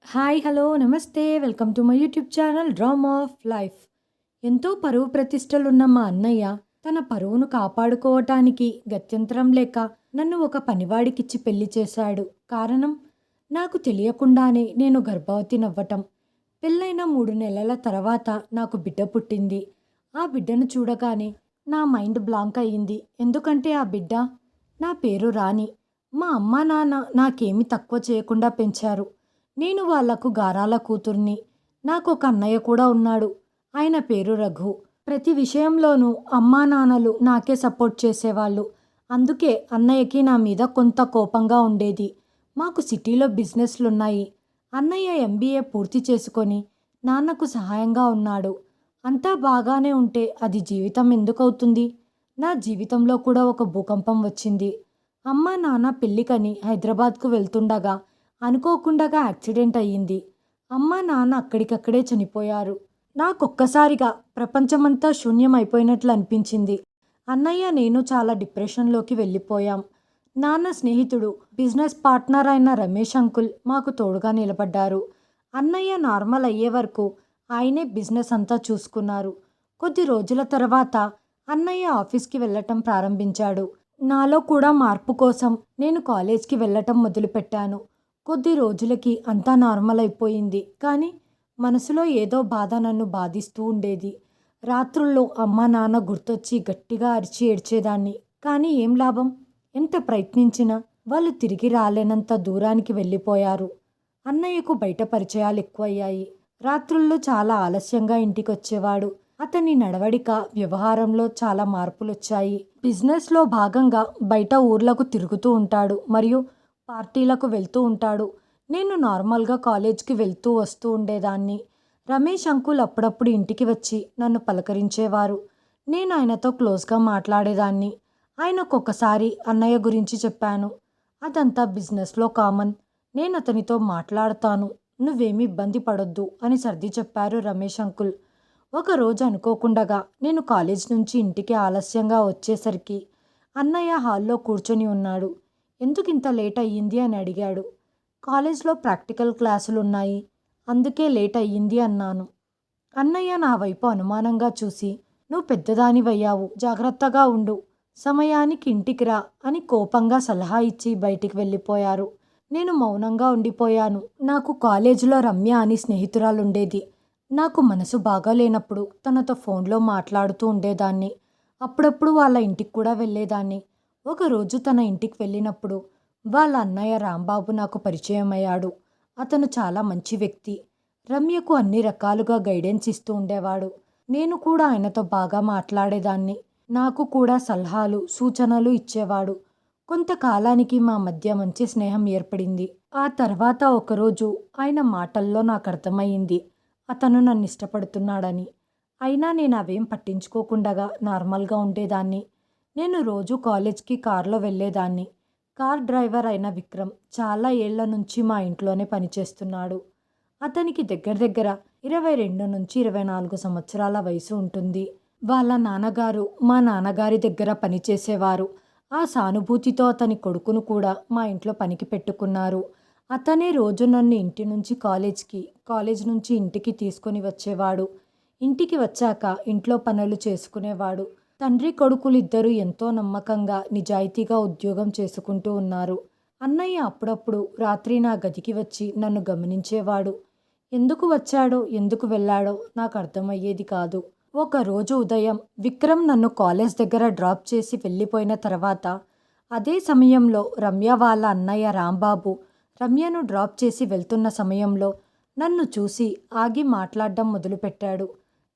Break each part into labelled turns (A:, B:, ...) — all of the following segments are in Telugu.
A: హాయ్! హలో! నమస్తే! Welcome to my YouTube channel drama of life. ఎంతో పరువు ప్రతిష్టలున్న మా అన్నయ్య తన పరువును కాపాడుకోవటానికి గత్యంతరం లేక నన్ను ఒక పనివాడికిచ్చి పెళ్లి చేశాడు. కారణం నాకు తెలియకుండానే నేను గర్భవతినవ్వటం. పెళ్ళైన 3 నెలల తర్వాత నాకు బిడ్డ పుట్టింది. ఆ బిడ్డను చూడగానే నా మైండ్ బ్లాంక్ అయ్యింది. ఎందుకంటే ఆ బిడ్డ నా పేరు రాణి. మా అమ్మా నాన్న నాకేమీ తక్కువ చేయకుండా పెంచారు. నేను వాళ్లకు గారాల కూతుర్ని. నాకొక అన్నయ్య కూడా ఉన్నాడు. ఆయన పేరు రఘు. ప్రతి విషయంలోనూ అమ్మా నాన్నలు నాకే సపోర్ట్ చేసేవాళ్ళు. అందుకే అన్నయ్యకి నా మీద కొంత కోపంగా ఉండేది. మాకు సిటీలో బిజినెస్లున్నాయి. అన్నయ్య ఎంబీఏ పూర్తి చేసుకొని నాన్నకు సహాయంగా ఉన్నాడు. అంతా బాగానే ఉంటే అది జీవితం ఎందుకవుతుంది? నా జీవితంలో కూడా ఒక భూకంపం వచ్చింది. అమ్మ నాన్న పెళ్ళికని హైదరాబాద్కు వెళ్తుండగా అనుకోకుండాగా యాక్సిడెంట్ అయ్యింది. అమ్మ నాన్న అక్కడికక్కడే చనిపోయారు. నాకొక్కసారిగా ప్రపంచమంతా శూన్యం అయిపోయినట్లు అనిపించింది. అన్నయ్య నేను చాలా డిప్రెషన్లోకి వెళ్ళిపోయాం. నాన్న స్నేహితుడు బిజినెస్ పార్ట్నర్ అయిన రమేష్ అంకుల్ మాకు తోడుగా నిలబడ్డారు. అన్నయ్య నార్మల్ అయ్యే వరకు ఆయనే బిజినెస్ అంతా చూసుకున్నారు. కొద్ది రోజుల తర్వాత అన్నయ్య ఆఫీస్కి వెళ్ళటం ప్రారంభించాడు. నాలో కూడా మార్పు కోసం నేను కాలేజ్కి వెళ్ళటం మొదలుపెట్టాను. కొద్ది రోజులకి అంతా నార్మల్ అయిపోయింది. కానీ మనసులో ఏదో బాధ నన్ను బాధిస్తూ ఉండేది. రాత్రుల్లో అమ్మ నాన్న గుర్తొచ్చి గట్టిగా అరిచి ఏడ్చేదాన్ని. కానీ ఏం లాభం? ఎంత ప్రయత్నించినా వాళ్ళు తిరిగి రాలేనంత దూరానికి వెళ్ళిపోయారు. అన్నయ్యకు బయట పరిచయాలు ఎక్కువయ్యాయి. రాత్రుల్లో చాలా ఆలస్యంగా ఇంటికొచ్చేవాడు. అతని నడవడిక, వ్యవహారంలో చాలా మార్పులొచ్చాయి. బిజినెస్లో భాగంగా బయట ఊర్లకు తిరుగుతూ ఉంటాడు మరియు పార్టీలకు వెళ్తూ ఉంటాడు. నేను నార్మల్గా కాలేజ్కి వెళ్తూ వస్తూ ఉండేదాన్ని. రమేష్ అంకుల్ అప్పుడప్పుడు ఇంటికి వచ్చి నన్ను పలకరించేవారు. నేను ఆయనతో క్లోజ్గా మాట్లాడేదాన్ని. ఆయనకొకసారి అన్నయ్య గురించి చెప్పాను. అదంతా బిజినెస్లో కామన్. నేను అతనితో మాట్లాడతాను. నువ్వేమీ ఇబ్బంది పడొద్దు అని సర్ది చెప్పారు రమేష్ అంకుల్. ఒకరోజు అనుకోకుండాగా నేను కాలేజ్ నుంచి ఇంటికి ఆలస్యంగా వచ్చేసరికి అన్నయ్య హాల్లో కూర్చొని ఉన్నాడు. ఎందుకు ఇంత లేట్ అయ్యింది అని అడిగాడు. కాలేజ్లో ప్రాక్టికల్ క్లాసులున్నాయి, అందుకే లేట్ అయ్యింది అన్నాను. అన్నయ్య నా వైపు అనుమానంగా చూసి, నువ్వు పెద్దదానివయ్యావు, జాగ్రత్తగా ఉండు, సమయానికి ఇంటికి రా అని కోపంగా సలహా ఇచ్చి బయటికి వెళ్ళిపోయారు. నేను మౌనంగా ఉండిపోయాను. నాకు కాలేజీలో రమ్య అని స్నేహితురాలుండేది. నాకు మనసు బాగాలేనప్పుడు తనతో ఫోన్లో మాట్లాడుతూ ఉండేదాన్ని. అప్పుడప్పుడు వాళ్ళ ఇంటికి కూడా వెళ్ళేదాన్ని. ఒకరోజు తన ఇంటికి వెళ్ళినప్పుడు వాళ్ళ అన్నయ్య రాంబాబు నాకు పరిచయం అయ్యాడు. అతను చాలా మంచి వ్యక్తి. రమ్యకు అన్ని రకాలుగా గైడెన్స్ ఇస్తూ ఉండేవాడు. నేను కూడా ఆయనతో బాగా మాట్లాడేదాన్ని. నాకు కూడా సలహాలు, సూచనలు ఇచ్చేవాడు. కొంతకాలానికి మా మధ్య మంచి స్నేహం ఏర్పడింది. ఆ తర్వాత ఒకరోజు ఆయన మాటల్లో నాకు అర్థమయ్యింది అతను నన్ను ఇష్టపడుతున్నాడని. అయినా నేను అవేం పట్టించుకోకుండా నార్మల్గా ఉండేదాన్ని. నేను రోజు కాలేజ్కి కారులో వెళ్ళేదాన్ని. కార్ డ్రైవర్ అయిన విక్రమ్ చాలా ఏళ్ల నుంచి మా ఇంట్లోనే పనిచేస్తున్నాడు. అతనికి దగ్గర దగ్గర 22 నుంచి 24 సంవత్సరాల వయసు ఉంటుంది. వాళ్ళ నాన్నగారు మా నాన్నగారి దగ్గర పనిచేసేవారు. ఆ సానుభూతితో అతని కొడుకును కూడా మా ఇంట్లో పనికి పెట్టుకున్నారు. అతనే రోజు నన్ను ఇంటి నుంచి కాలేజ్కి, కాలేజ్ నుంచి ఇంటికి తీసుకొని వచ్చేవాడు. ఇంటికి వచ్చాక ఇంట్లో పనులు చేసుకునేవాడు. తండ్రి కొడుకులు ఇద్దరూ ఎంతో నమ్మకంగా, నిజాయితీగా ఉద్యోగం చేసుకుంటూ ఉన్నారు. అన్నయ్య అప్పుడప్పుడు రాత్రి నా గదికి వచ్చి నన్ను గమనించేవాడు. ఎందుకు వచ్చాడో, ఎందుకు వెళ్ళాడో నాకు అర్థమయ్యేది కాదు. ఒకరోజు ఉదయం విక్రమ్ నన్ను కాలేజ్ దగ్గర డ్రాప్ చేసి వెళ్ళిపోయిన తర్వాత అదే సమయంలో రమ్య వాళ్ళ అన్నయ్య రాంబాబు రమ్యను డ్రాప్ చేసి వెళ్తున్న సమయంలో నన్ను చూసి ఆగి మాట్లాడడం మొదలుపెట్టాడు.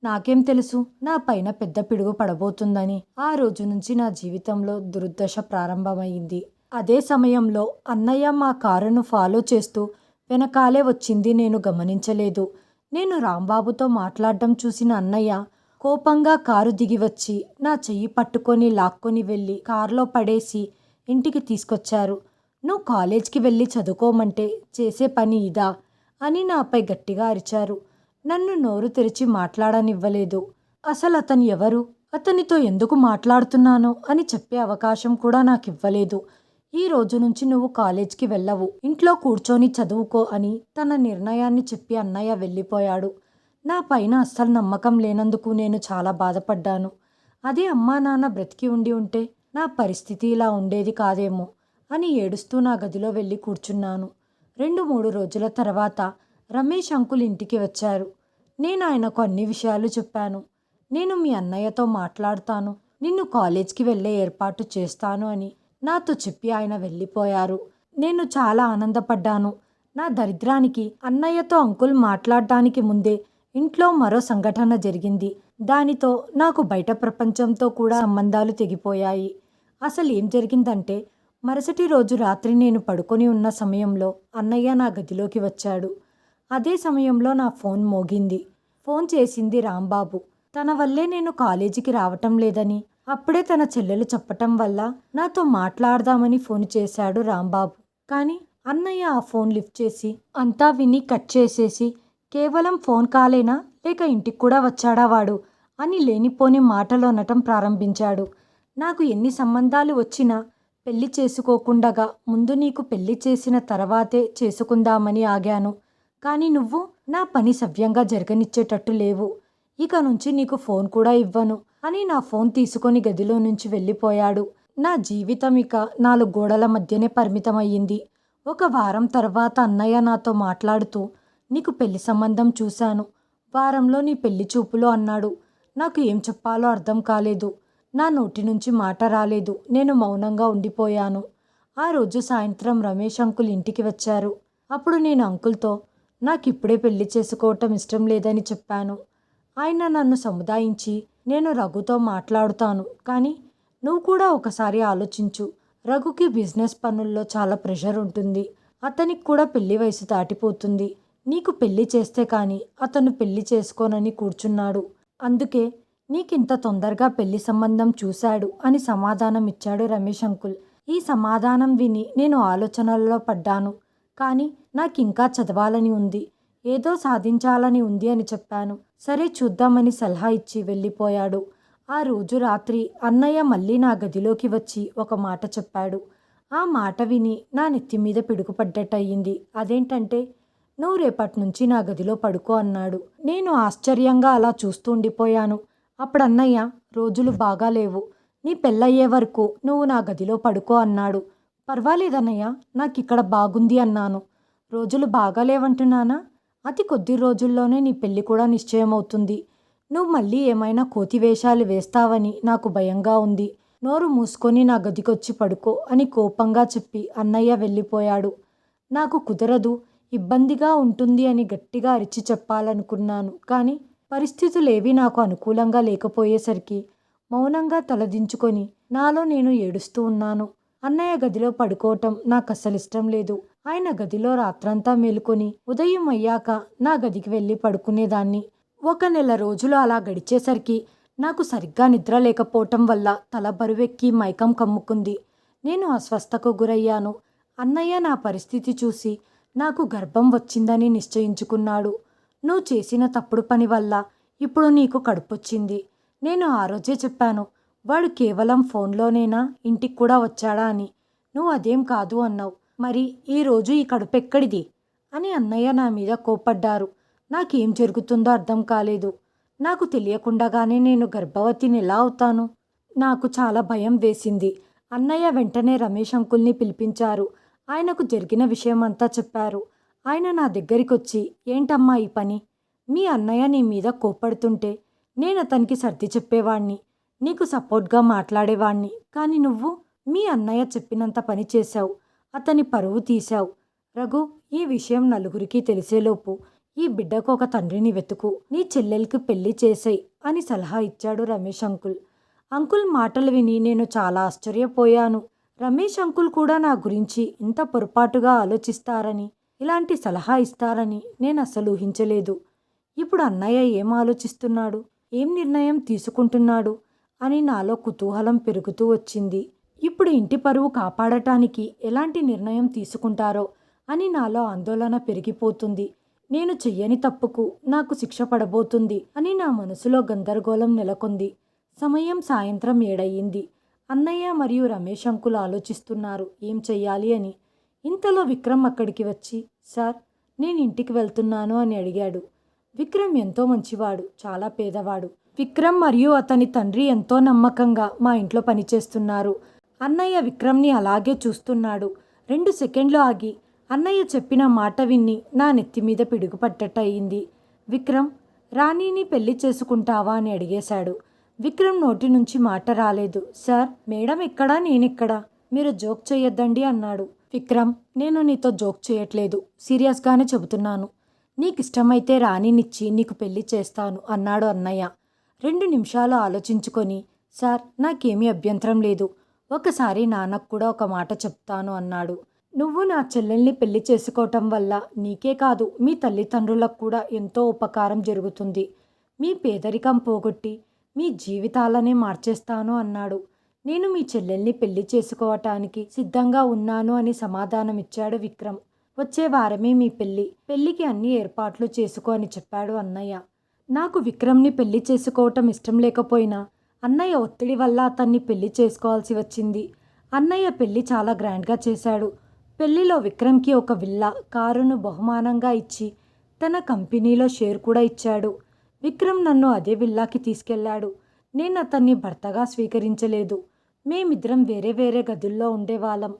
A: నాకేం తెలుసు నా పైన పెద్ద పిడుగు పడబోతుందని. ఆ రోజు నుంచి నా జీవితంలో దుర్దశ ప్రారంభమైంది. అదే సమయంలో అన్నయ్య మా కారును ఫాలో చేస్తూ వెనకాలే వచ్చింది. నేను గమనించలేదు. నేను రాంబాబుతో మాట్లాడడం చూసిన అన్నయ్య కోపంగా కారు దిగి వచ్చి నా చెయ్యి పట్టుకొని లాక్కొని వెళ్ళి కారులో పడేసి ఇంటికి తీసుకొచ్చారు. నువ్వు కాలేజ్కి వెళ్ళి చదువుకోమంటే చేసే పని ఇదా అని నాపై గట్టిగా అరిచారు. నన్ను నోరు తెరిచి మాట్లాడనివ్వలేదు. అసలు అతను ఎవరు, అతనితో ఎందుకు మాట్లాడుతున్నానో అని చెప్పే అవకాశం కూడా నాకు ఇవ్వలేదు. ఈ రోజు నుంచి నువ్వు కాలేజ్కి వెళ్ళవు, ఇంట్లో కూర్చొని చదువుకో అని తన నిర్ణయాన్ని చెప్పి అన్నయ్య వెళ్ళిపోయాడు. నా పైన అస్సలు నమ్మకం లేనందుకు నేను చాలా బాధపడ్డాను. అదే అమ్మా నాన్న బ్రతికి ఉండి ఉంటే నా పరిస్థితి ఇలా ఉండేది కాదేమో అని ఏడుస్తూ నా గదిలో వెళ్ళి కూర్చున్నాను. 2-3 రోజుల తర్వాత రమేష్ అంకుల్ ఇంటికి వచ్చారు. నేను ఆయనకు అన్ని విషయాలు చెప్పాను. నేను మీ అన్నయ్యతో మాట్లాడతాను, నిన్ను కాలేజ్కి వెళ్ళే ఏర్పాటు చేస్తాను అని నాతో చెప్పి ఆయన వెళ్ళిపోయారు. నేను చాలా ఆనందపడ్డాను. నా దరిద్రానికి అన్నయ్యతో అంకుల్ మాట్లాడడానికి ముందే ఇంట్లో మరో సంఘటన జరిగింది. దానితో నాకు బయట ప్రపంచంతో కూడా సంబంధాలు తెగిపోయాయి. అసలు ఏం జరిగిందంటే, మరుసటి రోజు రాత్రి నేను పడుకొని ఉన్న సమయంలో అన్నయ్య నా గదిలోకి వచ్చాడు. అదే సమయంలో నా ఫోన్ మోగింది. ఫోన్ చేసింది రాంబాబు. తన వల్లే నేను కాలేజీకి రావటం లేదని అప్పుడే తన చెల్లెలు చెప్పటం వల్ల నాతో మాట్లాడదామని ఫోన్ చేశాడు రాంబాబు. కానీ అన్నయ్య ఆ ఫోన్ లిఫ్ట్ చేసి అంతా విని కట్ చేసేసి, కేవలం ఫోన్ కాలేనా లేక ఇంటికి కూడా వచ్చాడా వాడు అని లేనిపోని మాటలు అనటం ప్రారంభించాడు. నాకు ఎన్ని సంబంధాలు వచ్చినా పెళ్లి చేసుకోకుండగా ముందు నీకు పెళ్లి చేసిన తర్వాతే చేసుకుందామని ఆగాను. కానీ నువ్వు నా పని సవ్యంగా జరగనిచ్చేటట్టు లేవు. ఇక నుంచి నీకు ఫోన్ కూడా ఇవ్వను అని నా ఫోన్ తీసుకొని గదిలో నుంచి వెళ్ళిపోయాడు. నా జీవితం ఇక 4 గోడల మధ్యనే పరిమితమయ్యింది. ఒక వారం తర్వాత అన్నయ్య నాతో మాట్లాడుతూ, నీకు పెళ్లి సంబంధం చూశాను, వారంలో నీ పెళ్లి చూపులు అన్నాడు. నాకు ఏం చెప్పాలో అర్థం కాలేదు. నా నోటి నుంచి మాట రాలేదు. నేను మౌనంగా ఉండిపోయాను. ఆ రోజు సాయంత్రం రమేష్ అంకుల్ ఇంటికి వచ్చారు. అప్పుడు నేను అంకుల్తో నాకిప్పుడే పెళ్లి చేసుకోవటం ఇష్టం లేదని చెప్పాను. ఆయన నన్ను సముదాయించి, నేను రఘుతో మాట్లాడుతాను, కానీ నువ్వు కూడా ఒకసారి ఆలోచించు. రఘుకి బిజినెస్ పనుల్లో చాలా ప్రెషర్ ఉంటుంది. అతనికి కూడా పెళ్లి వయసు దాటిపోతుంది. నీకు పెళ్లి చేస్తే కానీ అతను పెళ్లి చేసుకోనని కూర్చున్నాడు. అందుకే నీకింత తొందరగా పెళ్లి సంబంధం చూశాడు అని సమాధానం ఇచ్చాడు రమేష్ అంకుల్. ఈ సమాధానం విని నేను ఆలోచనల్లో పడ్డాను. కానీ నాకింకా చదవాలని ఉంది, ఏదో సాధించాలని ఉంది అని చెప్పాను. సరే చూద్దామని సలహా ఇచ్చి వెళ్ళిపోయాడు. ఆ రోజు రాత్రి అన్నయ్య మళ్ళీ నా గదిలోకి వచ్చి ఒక మాట చెప్పాడు. ఆ మాట విని నా నెత్తి మీద పిడుగుపడ్డట్టయింది. అదేంటంటే, నువ్వు రేపటి నుంచి నా గదిలో పడుకో అన్నాడు. నేను ఆశ్చర్యంగా అలా చూస్తూ ఉండిపోయాను. అప్పుడు అన్నయ్య, రోజులు బాగాలేవు, నీ పెళ్ళయ్యే వరకు నువ్వు నా గదిలో పడుకో అన్నాడు. పర్వాలేదన్నయ్య, నాకిక్కడ బాగుంది అన్నాను. రోజులు బాగాలేవంటున్నానా? అతి కొద్ది రోజుల్లోనే నీ పెళ్లి కూడా నిశ్చయమవుతుంది. నువ్వు మళ్ళీ ఏమైనా కోతి వేషాలు వేస్తావని నాకు భయంగా ఉంది. నోరు మూసుకొని నా గదికొచ్చి పడుకో అని కోపంగా చెప్పి అన్నయ్య వెళ్ళిపోయాడు. నాకు కుదరదు, ఇబ్బందిగా ఉంటుంది అని గట్టిగా అరిచి చెప్పాలనుకున్నాను. కానీ పరిస్థితులేవి నాకు అనుకూలంగా లేకపోయేసరికి మౌనంగా తలదించుకొని నాలో నేను ఏడుస్తూ ఉన్నాను. అన్నయ్య గదిలో పడుకోవటం నాకు అస్సలు ఇష్టం లేదు. ఆయన గదిలో రాత్రంతా మేలుకొని ఉదయం అయ్యాక నా గదికి వెళ్ళి పడుకునేదాన్ని. 1 నెల రోజులు అలా గడిచేసరికి నాకు సరిగ్గా నిద్ర లేకపోవటం వల్ల తల బరువెక్కి మైకం కమ్ముకుంది. నేను అస్వస్థకు గురయ్యాను. అన్నయ్య నా పరిస్థితి చూసి నాకు గర్భం వచ్చిందని నిశ్చయించుకున్నాడు. నువ్వు చేసిన తప్పుడు పని వల్ల ఇప్పుడు నీకు కడుపొచ్చింది. నేను ఆ రోజే చెప్పాను, వాడు కేవలం ఫోన్లోనేనా, ఇంటికి కూడా వచ్చాడా అని. నువ్వు అదేం కాదు అన్నావు. మరి ఈరోజు ఈ కడుపెక్కడిది అని అన్నయ్య నా మీద కోపడ్డారు. నాకేం జరుగుతుందో అర్థం కాలేదు. నాకు తెలియకుండానే నేను గర్భవతిని ఎలా అవుతాను? నాకు చాలా భయం వేసింది. అన్నయ్య వెంటనే రమేష్ అంకుల్ని పిలిపించారు. ఆయనకు జరిగిన విషయమంతా చెప్పారు. ఆయన నా దగ్గరికొచ్చి, ఏంటమ్మా ఈ పని? మీ అన్నయ్య నీ మీద కోపడుతుంటే నేను అతనికి సర్ది చెప్పేవాణ్ణి, నీకు సపోర్ట్గా మాట్లాడేవాణ్ణి. కానీ నువ్వు మీ అన్నయ్య చెప్పినంత పని చేశావు, అతని పరువు తీశావు. రఘు, ఈ విషయం నలుగురికి తెలిసేలోపు ఈ బిడ్డకు ఒక తండ్రిని వెతుకు, నీ చెల్లెలికి పెళ్లి చేసేయ్ అని సలహా ఇచ్చాడు రమేష్ అంకుల్. అంకుల్ మాటలు విని నేను చాలా ఆశ్చర్యపోయాను. రమేష్ అంకుల్ కూడా నా గురించి ఇంత పొరపాటుగా ఆలోచిస్తారని, ఇలాంటి సలహా ఇస్తారని నేను అస్సలు ఊహించలేదు. ఇప్పుడు అన్నయ్య ఏం ఆలోచిస్తున్నాడు, ఏం నిర్ణయం తీసుకుంటున్నాడు అని నాలో కుతూహలం పెరుగుతూ వచ్చింది. ఇప్పుడు ఇంటి పరువు కాపాడటానికి ఎలాంటి నిర్ణయం తీసుకుంటారో అని నాలో ఆందోళన పెరిగిపోతుంది. నేను చెయ్యని తప్పుకు నాకు శిక్ష పడబోతుంది అని నా మనసులో గందరగోళం నెలకొంది. సమయం సాయంత్రం 7 అయ్యింది. అన్నయ్య మరియు రమేష్ అంకుల్ ఆలోచిస్తున్నారు ఏం చెయ్యాలి అని. ఇంతలో విక్రమ్ అక్కడికి వచ్చి, సార్, నేను ఇంటికి వెళ్తున్నాను అని అడిగాడు. విక్రమ్ ఎంతో మంచివాడు, చాలా పేదవాడు. విక్రమ్ మరియు అతని తండ్రి ఎంతో నమ్మకంగా మా ఇంట్లో పనిచేస్తున్నారు. అన్నయ్య విక్రమ్ని అలాగే చూస్తున్నాడు. 2 సెకండ్లు ఆగి అన్నయ్య చెప్పిన మాట విన్ని నా నెత్తి మీద పిడుగు పట్టట్టు అయింది. విక్రమ్, రాణిని పెళ్లి చేసుకుంటావా అని అడిగేశాడు. విక్రమ్ నోటి నుంచి మాట రాలేదు. సార్, మేడం ఎక్కడా, నేనెక్కడా? మీరు జోక్ చేయొద్దండి అన్నాడు. విక్రమ్, నేను నీతో జోక్ చేయట్లేదు, సీరియస్గానే చెబుతున్నాను. నీకిష్టమైతే రాణినిచ్చి నీకు పెళ్లి చేస్తాను అన్నాడు అన్నయ్య. 2 నిమిషాలు ఆలోచించుకొని, సార్, నాకేమీ అభ్యంతరం లేదు. ఒకసారి నాన్నకు కూడా ఒక మాట చెప్తాను అన్నాడు. నువ్వు నా చెల్లెల్ని పెళ్లి చేసుకోవటం వల్ల నీకే కాదు, మీ తల్లిదండ్రులకు కూడా ఎంతో ఉపకారం జరుగుతుంది. మీ పేదరికం పోగొట్టి మీ జీవితాలనే మార్చేస్తాను అన్నాడు. నేను మీ చెల్లెల్ని పెళ్లి చేసుకోవటానికి సిద్ధంగా ఉన్నాను అని సమాధానమిచ్చాడు విక్రమ్. వచ్చే వారమే మీ పెళ్లికి అన్ని ఏర్పాట్లు చేసుకో అని చెప్పాడు అన్నయ్య. నాకు విక్రమ్ని పెళ్లి చేసుకోవటం ఇష్టం లేకపోయినా అన్నయ్య ఒత్తిడి వల్ల అతన్ని పెళ్లి చేసుకోవాల్సి వచ్చింది. అన్నయ్య పెళ్లి చాలా గ్రాండ్గా చేశాడు. పెళ్లిలో విక్రమ్కి ఒక విల్లా, కారును బహుమానంగా ఇచ్చి తన కంపెనీలో షేర్ కూడా ఇచ్చాడు. విక్రమ్ నన్ను అదే విల్లాకి తీసుకెళ్లాడు. నేను అతన్ని భర్తగా స్వీకరించలేదు. మేమిద్దరం వేరే వేరే గదుల్లో ఉండేవాళ్ళం.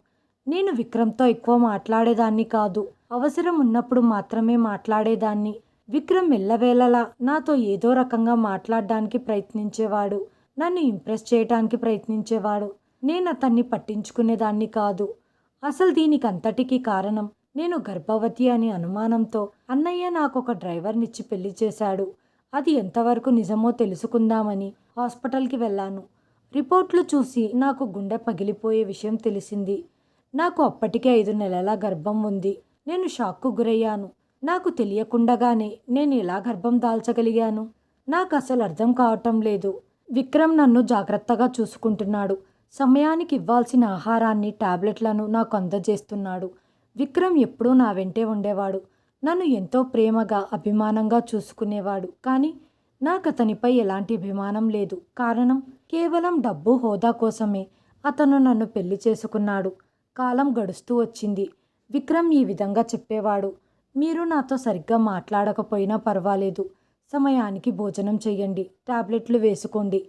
A: నేను విక్రమ్తో ఎక్కువ మాట్లాడేదాన్ని కాదు. అవసరం ఉన్నప్పుడు మాత్రమే మాట్లాడేదాన్ని. విక్రమ్ ఎల్లవేళలా నాతో ఏదో రకంగా మాట్లాడడానికి ప్రయత్నించేవాడు. నన్ను ఇంప్రెస్ చేయడానికి ప్రయత్నించేవాడు. నేను అతన్ని పట్టించుకునేదాన్ని కాదు. అసలు దీనికి అంతటికీ కారణం నేను గర్భవతి అని అనుమానంతో అన్నయ్య నాకొక డ్రైవర్నిచ్చి పెళ్లి చేశాడు. అది ఎంతవరకు నిజమో తెలుసుకుందామని హాస్పిటల్కి వెళ్ళాను. రిపోర్ట్లు చూసి నాకు గుండె పగిలిపోయే విషయం తెలిసింది. నాకు అప్పటికే 5 నెలల గర్భం ఉంది. నేను షాక్కు గురయ్యాను. నాకు తెలియకుండానే నేను ఎలా గర్భం దాల్చగలిగాను? నాకు అసలు అర్థం కావటం లేదు. విక్రమ్ నన్ను జాగ్రత్తగా చూసుకుంటున్నాడు. సమయానికి ఇవ్వాల్సిన ఆహారాన్ని, టాబ్లెట్లను నాకు అందజేస్తున్నాడు. విక్రమ్ ఎప్పుడూ నా వెంటే ఉండేవాడు. నన్ను ఎంతో ప్రేమగా, అభిమానంగా చూసుకునేవాడు. కానీ నాకు అతనిపై ఎలాంటి అభిమానం లేదు. కారణం కేవలం డబ్బు, హోదా కోసమే అతను నన్ను పెళ్లి చేసుకున్నాడు. కాలం గడుస్తూ వచ్చింది. విక్రమ్ ఈ విధంగా చెప్పేవాడు. మీరు నాతో సరిగ్గా మాట్లాడకపోయినా పర్వాలేదు. సమయానికి భోజనం చెయ్యండి, టాబ్లెట్లు వేసుకోండి,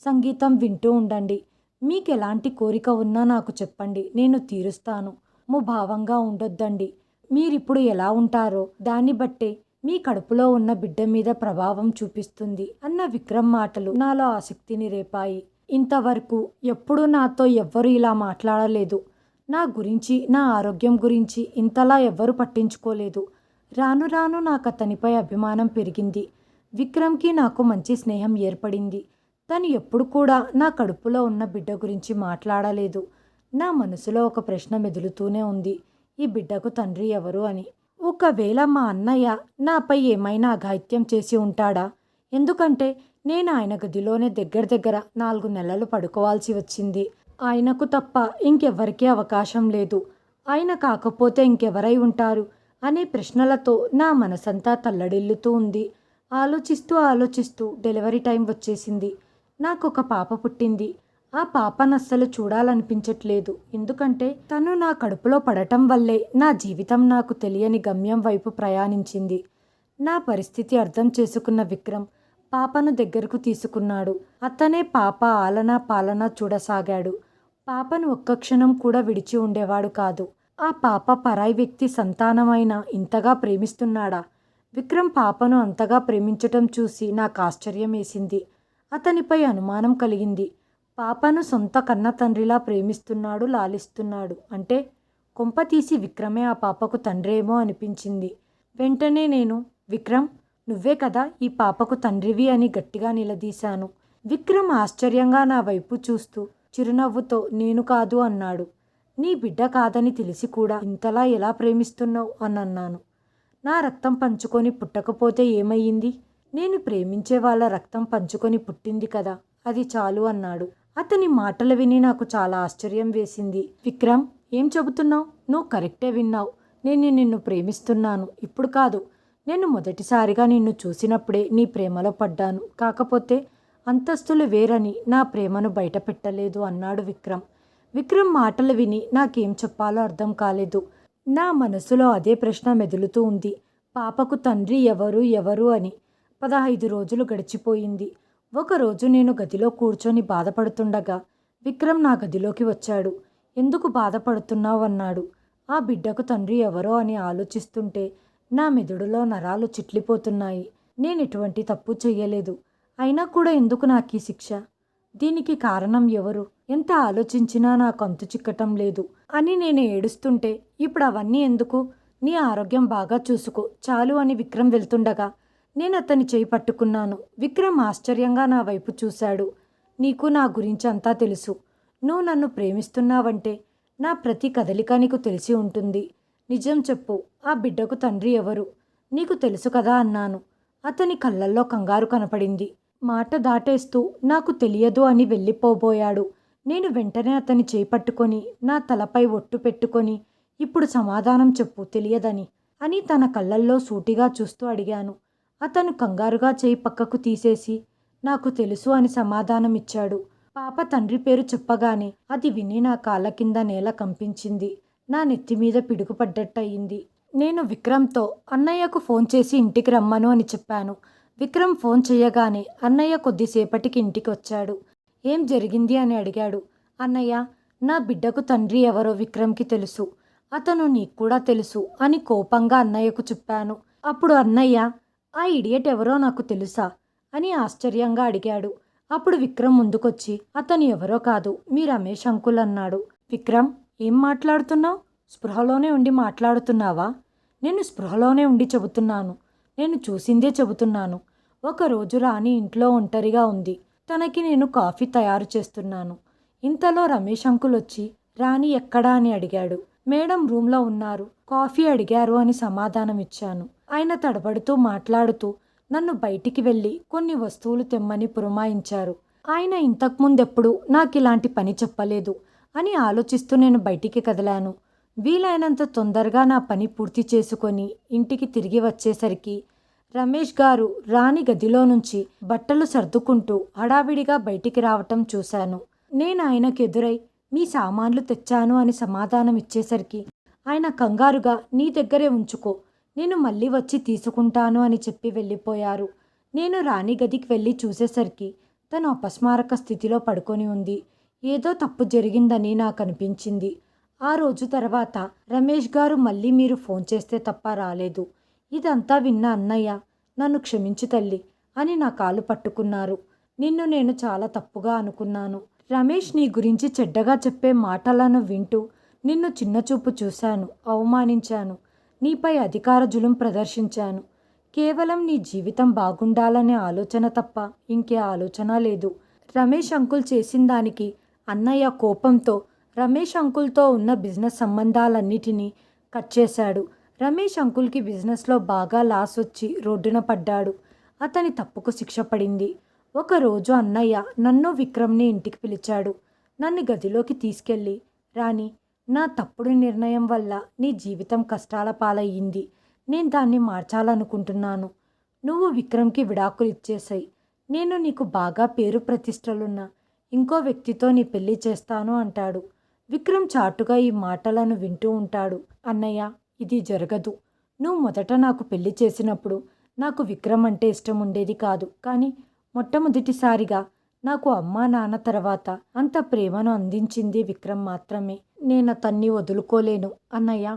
A: సంగీతం వింటూ ఉండండి. మీకు ఎలాంటి కోరిక ఉన్నా నాకు చెప్పండి, నేను తీరుస్తాను. ముభావంగా ఉండొద్దండి. మీరిప్పుడు ఎలా ఉంటారో దాన్ని బట్టే మీ కడుపులో ఉన్న బిడ్డ మీద ప్రభావం చూపిస్తుంది అన్న విక్రమ్ మాటలు నాలో ఆసక్తిని రేపాయి. ఇంతవరకు ఎప్పుడూ నాతో ఎవ్వరూ ఇలా మాట్లాడలేదు. నా గురించి, నా ఆరోగ్యం గురించి ఇంతలా ఎవ్వరూ పట్టించుకోలేదు. రాను రాను నాకు అతనిపై అభిమానం పెరిగింది. విక్రమ్కి నాకు మంచి స్నేహం ఏర్పడింది. తను ఎప్పుడు కూడా నా కడుపులో ఉన్న బిడ్డ గురించి మాట్లాడలేదు. నా మనసులో ఒక ప్రశ్న మెదులుతూనే ఉంది, ఈ బిడ్డకు తండ్రి ఎవరు అని. ఒకవేళ మా అన్నయ్య నాపై ఏమైనా అఘాయిత్యం చేసి ఉంటాడా? ఎందుకంటే నేను ఆయన గదిలోనే దగ్గర 4 నెలలు పడుకోవాల్సి వచ్చింది. ఆయనకు తప్ప ఇంకెవ్వరికీ అవకాశం లేదు. ఆయన కాకపోతే ఇంకెవరై ఉంటారు అనే ప్రశ్నలతో నా మనసంతా తల్లడిల్లుతూ ఉంది. ఆలోచిస్తూ డెలివరీ టైం వచ్చేసింది. నాకొక పాప పుట్టింది. ఆ పాపను అస్సలు చూడాలనిపించట్లేదు. ఎందుకంటే తను నా కడుపులో పడటం వల్లే నా జీవితం నాకు తెలియని గమ్యం వైపు ప్రయాణించింది. నా పరిస్థితి అర్థం చేసుకున్న విక్రమ్ పాపను దగ్గరకు తీసుకున్నాడు. అతనే పాప ఆలనా పాలనా చూడసాగాడు. పాపను ఒక్క క్షణం కూడా విడిచి ఉండేవాడు కాదు. ఆ పాప పరాయి వ్యక్తి సంతానమైన ఇంతగా ప్రేమిస్తున్నాడా? విక్రమ్ పాపను అంతగా ప్రేమించటం చూసి నాకు ఆశ్చర్యం వేసింది. అతనిపై అనుమానం కలిగింది. పాపను సొంత కన్న తండ్రిలా ప్రేమిస్తున్నాడు, లాలిస్తున్నాడు అంటే కొంపతీసి విక్రమే ఆ పాపకు తండ్రేమో అనిపించింది. వెంటనే నేను, విక్రమ్, నువ్వే కదా ఈ పాపకు తండ్రివి అని గట్టిగా నిలదీశాను. విక్రమ్ ఆశ్చర్యంగా నా వైపు చూస్తూ చిరునవ్వుతో నేను కాదు అన్నాడు. నీ బిడ్డ కాదని తెలిసి కూడా ఇంతలా ఎలా ప్రేమిస్తున్నావు అని అన్నాను. నా రక్తం పంచుకొని పుట్టకపోతే ఏమయ్యింది? నేను ప్రేమించే వాళ్ళ రక్తం పంచుకొని పుట్టింది కదా, అది చాలు అన్నాడు. అతని మాటలు విని నాకు చాలా ఆశ్చర్యం వేసింది. విక్రమ్, ఏం చెబుతున్నావు? నువ్వు కరెక్టే విన్నావు. నేను నిన్ను ప్రేమిస్తున్నాను. ఇప్పుడు కాదు, నేను మొదటిసారిగా నిన్ను చూసినప్పుడే నీ ప్రేమలో పడ్డాను. కాకపోతే అంతస్తులు వేరని నా ప్రేమను బయటపెట్టలేదు అన్నాడు విక్రమ్. విక్రమ్ మాటలు విని నాకేం చెప్పాలో అర్థం కాలేదు. నా మనసులో అదే ప్రశ్న మెదులుతూ ఉంది. పాపకు తండ్రి ఎవరు ఎవరు అని. 15 రోజులు గడిచిపోయింది. ఒకరోజు నేను గదిలో కూర్చొని బాధపడుతుండగా విక్రమ్ నా గదిలోకి వచ్చాడు. ఎందుకు బాధపడుతున్నావు అన్నాడు. ఆ బిడ్డకు తండ్రి ఎవరో అని ఆలోచిస్తుంటే నా మెదడులో నరాలు చిట్లిపోతున్నాయి. నేను ఎటువంటి తప్పు చెయ్యలేదు. అయినా కూడా ఎందుకు నాకీ శిక్ష? దీనికి కారణం ఎవరు? ఎంత ఆలోచించినా నాకు అంతు చిక్కటం లేదు అని నేను ఏడుస్తుంటే ఇప్పుడు అవన్నీ ఎందుకు? నీ ఆరోగ్యం బాగా చూసుకో చాలు అని విక్రమ్ వెళ్తుండగా నేను అతని చేయి పట్టుకున్నాను. విక్రమ్ ఆశ్చర్యంగా నా వైపు చూశాడు. నీకు నా గురించి అంతా తెలుసు. నువ్వు నన్ను ప్రేమిస్తున్నావంటే నా ప్రతి కదలిక నీకు తెలిసి ఉంటుంది. నిజం చెప్పు, ఆ బిడ్డకు తండ్రి ఎవరు? నీకు తెలుసు కదా అన్నాను. అతని కళ్ళల్లో కంగారు కనపడింది. మాట దాటేస్తూ నాకు తెలియదు అని వెళ్ళిపోబోయాడు. నేను వెంటనే అతని చేయి పట్టుకొని నా తలపై ఒట్టు పెట్టుకొని ఇప్పుడు సమాధానం చెప్పు తెలియదని అని తన కళ్ళల్లో సూటిగా చూస్తూ అడిగాను. అతను కంగారుగా చేయి పక్కకు తీసేసి నాకు తెలుసు అని సమాధానం ఇచ్చాడు. పాప తండ్రి పేరు చెప్పగానే అది విని నా కాళ్ళ కింద నేల కంపించింది. నా నెత్తి మీద పిడుగుపడ్డట్టయింది. నేను విక్రమ్తో అన్నయ్యకు ఫోన్ చేసి ఇంటికి రమ్మను అని చెప్పాను. విక్రమ్ ఫోన్ చేయగానే అన్నయ్య కొద్దిసేపటికి ఇంటికి వచ్చాడు. ఏం జరిగింది అని అడిగాడు. అన్నయ్య, నా బిడ్డకు తండ్రి ఎవరో విక్రమ్కి తెలుసు. అతను నీకు కూడా తెలుసు అని కోపంగా అన్నయ్యకు చెప్పాను. అప్పుడు అన్నయ్య, ఆ ఇడియట్ ఎవరో నాకు తెలుసా అని ఆశ్చర్యంగా అడిగాడు. అప్పుడు విక్రమ్ ముందుకొచ్చి అతను ఎవరో కాదు, మీ రమేష్ అంకుల్ అన్నాడు. విక్రమ్, ఏం మాట్లాడుతున్నావు? స్పృహలోనే ఉండి మాట్లాడుతున్నావా? నేను స్పృహలోనే ఉండి చెబుతున్నాను. నేను చూసిందే చెబుతున్నాను. ఒకరోజు రాణి ఇంట్లో ఒంటరిగా ఉంది. తనకి నేను కాఫీ తయారు చేస్తున్నాను. ఇంతలో రమేష్ అంకుల్ వచ్చి రాణి ఎక్కడా అని అడిగాడు. మేడం రూమ్లో ఉన్నారు, కాఫీ అడిగారు అని సమాధానం ఇచ్చాను. ఆయన తడబడుతూ మాట్లాడుతూ నన్ను బయటికి వెళ్ళి కొన్ని వస్తువులు తెమ్మని పురమాయించారు. ఆయన ఇంతకుముందెప్పుడు నాకు ఇలాంటి పని చెప్పలేదు అని ఆలోచిస్తూ నేను బయటికి కదిలాను. వీలైనంత తొందరగా నా పని పూర్తి చేసుకొని ఇంటికి తిరిగి వచ్చేసరికి రమేష్ గారు రాణి గదిలో నుంచి బట్టలు సర్దుకుంటూ హడావిడిగా బయటికి రావటం చూశాను. నేను ఆయనకు ఎదురై మీ సామాన్లు తెచ్చాను అని సమాధానం ఇచ్చేసరికి ఆయన కంగారుగా నీ దగ్గరే ఉంచుకో, నేను మళ్ళీ వచ్చి తీసుకుంటాను అని చెప్పి వెళ్ళిపోయారు. నేను రాణి గదికి వెళ్ళి చూసేసరికి తను అపస్మారక స్థితిలో పడుకొని ఉంది. ఏదో తప్పు జరిగిందని నాకు అనిపించింది. ఆ రోజు తర్వాత రమేష్ గారు మళ్ళీ మీరు ఫోన్ చేస్తే తప్ప రాలేదు. ఇదంతా విన్న అన్నయ్య నన్ను క్షమించు తల్లి అని నా కాలు పట్టుకున్నారు. నిన్ను నేను చాలా తప్పుగా అనుకున్నాను. రమేష్ నీ గురించి చెడ్డగా చెప్పే మాటలను వింటూ నిన్ను చిన్నచూపు చూశాను, అవమానించాను, నీపై అధికార జులుం ప్రదర్శించాను. కేవలం నీ జీవితం బాగుండాలనే ఆలోచన తప్ప ఇంకే ఆలోచన లేదు. రమేష్ అంకుల్ చేసిన దానికి అన్నయ్య కోపంతో రమేష్ అంకుల్తో ఉన్న బిజినెస్ సంబంధాలన్నిటినీ కట్ చేశాడు. రమేష్ అంకుల్కి బిజినెస్లో బాగా లాస్ వచ్చి రోడ్డున పడ్డాడు. అతని తప్పుకు శిక్ష పడింది. ఒకరోజు అన్నయ్య నన్ను విక్రమ్ని ఇంటికి పిలిచాడు. నన్ను గదిలోకి తీసుకెళ్ళి రాణి, నా తప్పుడు నిర్ణయం వల్ల నీ జీవితం కష్టాల పాలయ్యింది. నేను దాన్ని మార్చాలనుకుంటున్నాను. నువ్వు విక్రమ్కి విడాకులు ఇచ్చేసాయి. నేను నీకు బాగా పేరు ప్రతిష్టలున్న ఇంకో వ్యక్తితో నీ పెళ్లి చేస్తాను అంటాడు. విక్రమ్ చాటుగా ఈ మాటలను వింటూ ఉంటాడు. అన్నయ్య, ఇది జరగదు. నువ్వు మొదట నాకు పెళ్లి చేసినప్పుడు నాకు విక్రమ్ అంటే ఇష్టం ఉండేది కాదు. కానీ మొట్టమొదటిసారిగా నాకు అమ్మా నాన్న తర్వాత అంత ప్రేమను అందించింది విక్రమ్ మాత్రమే. నేను అతన్ని వదులుకోలేను. అన్నయ్య,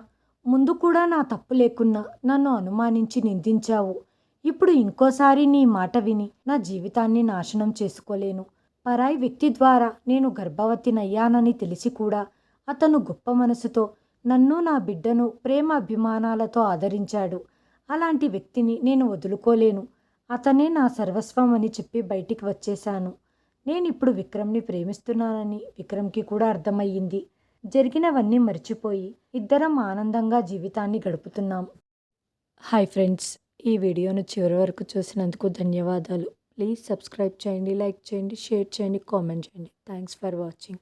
A: ముందు కూడా నా తప్పు లేకున్నా నన్ను అనుమానించి నిందించావు. ఇప్పుడు ఇంకోసారి నీ మాట విని నా జీవితాన్ని నాశనం చేసుకోలేను. పరాయి వ్యక్తి ద్వారా నేను గర్భవతినయ్యానని తెలిసి కూడా అతను గొప్ప మనసుతో నన్ను నా బిడ్డను ప్రేమ అభిమానాలతో ఆదరించాడు. అలాంటి వ్యక్తిని నేను వదులుకోలేను. అతనే నా సర్వస్వం అని చెప్పి బయటికి వచ్చేశాను. నేనిప్పుడు విక్రమ్ని ప్రేమిస్తున్నానని విక్రమ్కి కూడా అర్థమయ్యింది. జరిగినవన్నీ మర్చిపోయి ఇద్దరం ఆనందంగా జీవితాన్ని గడుపుతున్నాం. హాయ్ ఫ్రెండ్స్, ఈ వీడియోను చివరి వరకు చూసినందుకు ధన్యవాదాలు. ప్లీజ్ సబ్స్క్రైబ్ చేయండి, లైక్ చేయండి, షేర్ చేయండి, కామెంట్ చేయండి. Thanks for watching.